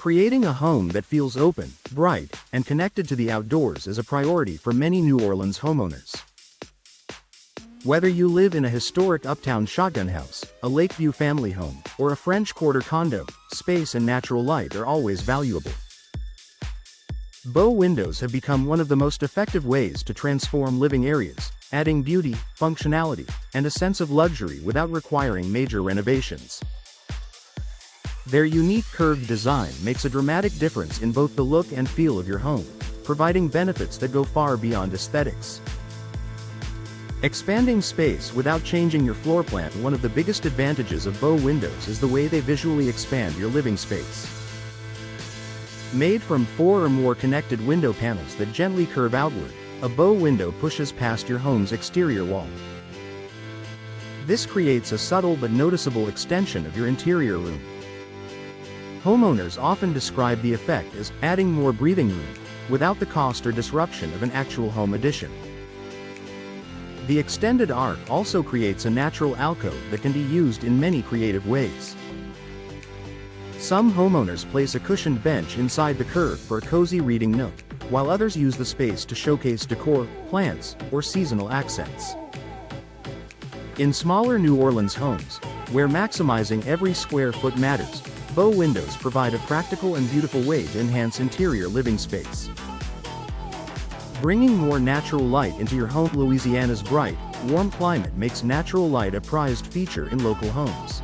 Creating a home that feels open, bright, and connected to the outdoors is a priority for many New Orleans homeowners. Whether you live in a historic uptown shotgun house, a Lakeview family home, or a French Quarter condo, space and natural light are always valuable. Bow windows have become one of the most effective ways to transform living areas, adding beauty, functionality, and a sense of luxury without requiring major renovations. Their unique curved design makes a dramatic difference in both the look and feel of your home, providing benefits that go far beyond aesthetics. Expanding space without changing your floor plan. One of the biggest advantages of bow windows is the way they visually expand your living space. Made from 4 or more connected window panels that gently curve outward, a bow window pushes past your home's exterior wall. This creates a subtle but noticeable extension of your interior room. Homeowners often describe the effect as adding more breathing room, without the cost or disruption of an actual home addition. The extended arc also creates a natural alcove that can be used in many creative ways. Some homeowners place a cushioned bench inside the curve for a cozy reading nook, while others use the space to showcase decor, plants, or seasonal accents. In smaller New Orleans homes, where maximizing every square foot matters, bow windows provide a practical and beautiful way to enhance interior living space. Bringing more natural light into your home. Louisiana's bright, warm climate makes natural light a prized feature in local homes.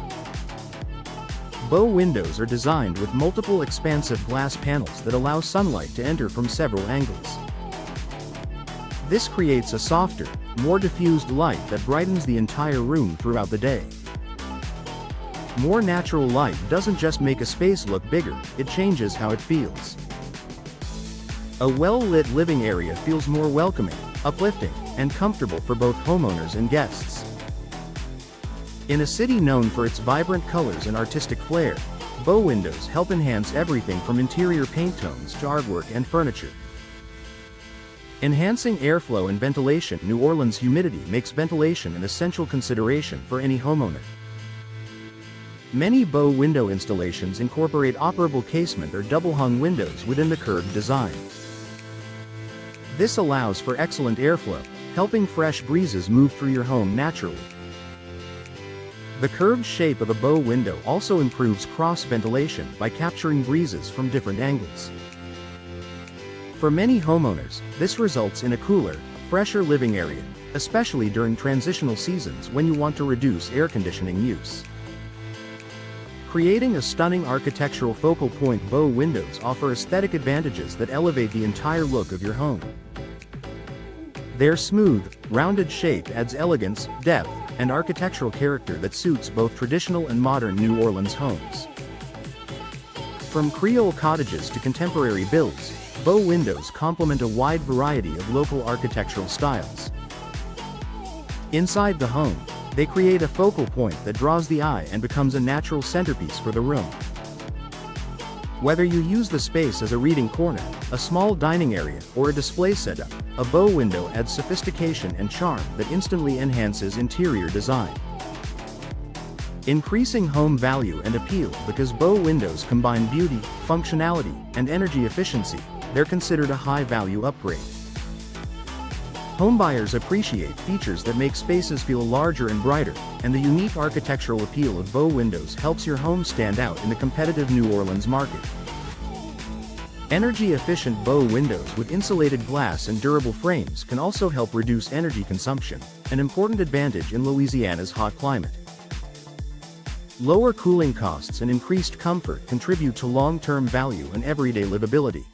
Bow windows are designed with multiple expansive glass panels that allow sunlight to enter from several angles. This creates a softer, more diffused light that brightens the entire room throughout the day. More natural light doesn't just make a space look bigger, it changes how it feels. A well-lit living area feels more welcoming, uplifting, and comfortable for both homeowners and guests. In a city known for its vibrant colors and artistic flair, bow windows help enhance everything from interior paint tones to artwork and furniture. Enhancing airflow and ventilation. New Orleans humidity makes ventilation an essential consideration for any homeowner. Many bow window installations incorporate operable casement or double-hung windows within the curved design. This allows for excellent airflow, helping fresh breezes move through your home naturally. The curved shape of a bow window also improves cross-ventilation by capturing breezes from different angles. For many homeowners, this results in a cooler, fresher living area, especially during transitional seasons when you want to reduce air conditioning use. Creating a stunning architectural focal point. Bow windows offer aesthetic advantages that elevate the entire look of your home. Their smooth, rounded shape adds elegance, depth, and architectural character that suits both traditional and modern New Orleans homes. From Creole cottages to contemporary builds, bow windows complement a wide variety of local architectural styles. Inside the home, they create a focal point that draws the eye and becomes a natural centerpiece for the room. Whether you use the space as a reading corner, a small dining area, or a display setup, a bow window adds sophistication and charm that instantly enhances interior design. Increasing home value and appeal. Because bow windows combine beauty, functionality, and energy efficiency, they're considered a high-value upgrade. Homebuyers appreciate features that make spaces feel larger and brighter, and the unique architectural appeal of bow windows helps your home stand out in the competitive New Orleans market. Energy-efficient bow windows with insulated glass and durable frames can also help reduce energy consumption, an important advantage in Louisiana's hot climate. Lower cooling costs and increased comfort contribute to long-term value and everyday livability.